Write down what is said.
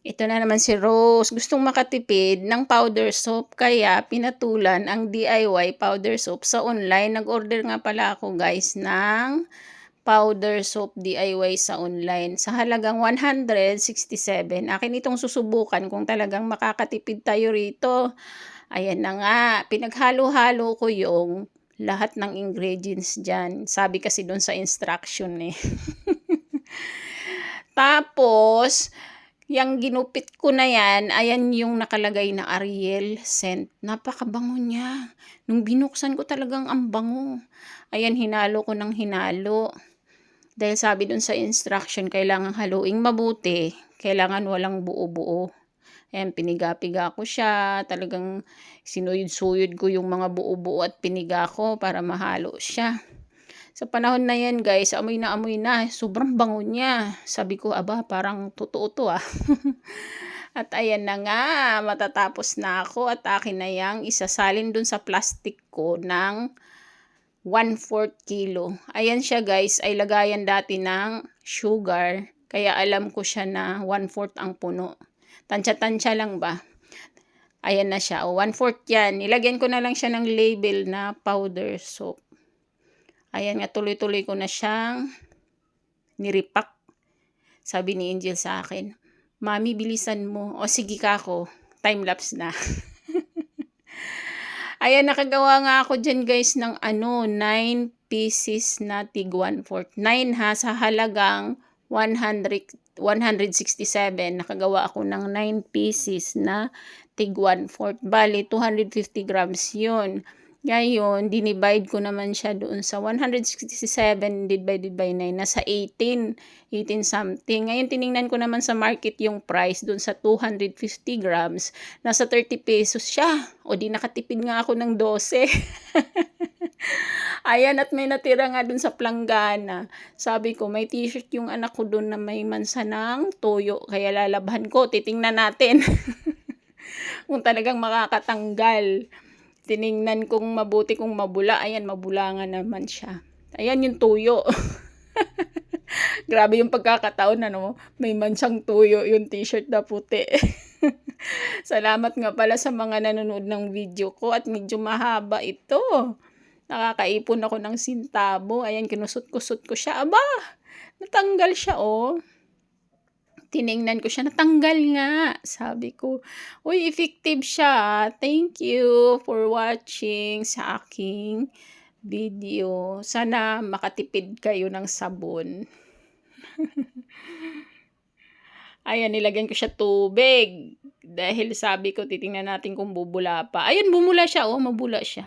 Ito na naman si Rose, gustong makatipid ng powder soap kaya pinatulan ang DIY powder soap sa online. Nag-order nga pala ako guys ng powder soap DIY sa online sa halagang 167. Akin itong susubukan kung talagang makakatipid tayo rito. Ayan na nga, pinaghalo-halo ko yung lahat ng ingredients dyan. Sabi kasi doon sa instruction eh. Tapos, yang ginupit ko na yan, ayan yung nakalagay na Ariel scent. Napakabango niya. Nung binuksan ko talagang ang bango. Ayan, hinalo ko ng hinalo. Dahil sabi dun sa instruction, kailangan haluing mabuti. Kailangan walang buo-buo. Ayan, piniga-piga ko siya. Talagang sinuyod-suyod ko yung mga buo-buo at piniga ko para mahalo siya. Sa panahon na yan guys, amoy na. Sobrang bango niya. Sabi ko, aba, parang totoo to ah. At ayan na nga, matatapos na ako at akin na yang isasalin dun sa plastic ko ng 1/4 kilo. Ayan siya guys, ay lagayan dati ng sugar. Kaya alam ko siya na 1/4 ang puno. Tansya-tansya lang ba? Ayan na siya. O, 1/4 yan. Nilagyan ko na lang siya ng label na powder soap. Ayan nga, tuloy-tuloy ko na siyang niripak. Sabi ni Angel sa akin, Mami, bilisan mo. O sige kako, time-lapse na. Ayan, nakagawa nga ako dyan guys ng 9 pieces na tig 1/4. 9 ha, sa halagang 167. Nakagawa ako ng 9 pieces na tig 1/4. Bali, 250 grams yun. Ngayon, dinivide ko naman siya doon sa 167 divided by 9. Nasa 18 something. Ngayon, tiningnan ko naman sa market yung price doon sa 250 grams. Nasa 30 pesos siya. O di nakatipid nga ako ng 12. Ayan, at may natira nga dun sa planggana. Sabi ko, may t-shirt yung anak ko dun na may mansanang toyo. Kaya lalabhan ko. Titingnan natin. Kung talagang makakatanggal. Tiningnan kong mabuti kung mabula. Ayan, mabula nga naman siya. Ayan yung tuyo. Grabe yung pagkakataon, ano? May mansang tuyo yung t-shirt na puti. Salamat nga pala sa mga nanonood ng video ko at medyo mahaba ito. Nakakaipon ako ng sintabo. Ayan, kinusot-kusot ko siya. Aba, natanggal siya, oh. Tiningnan ko siya, natanggal nga. Sabi ko, uy, effective siya. Thank you for watching sa aking video. Sana makatipid kayo ng sabon. Ayan, nilagyan ko siya tubig. Dahil sabi ko, titingnan natin kung bubula pa. Ayun, bumula siya, oh, mabula siya.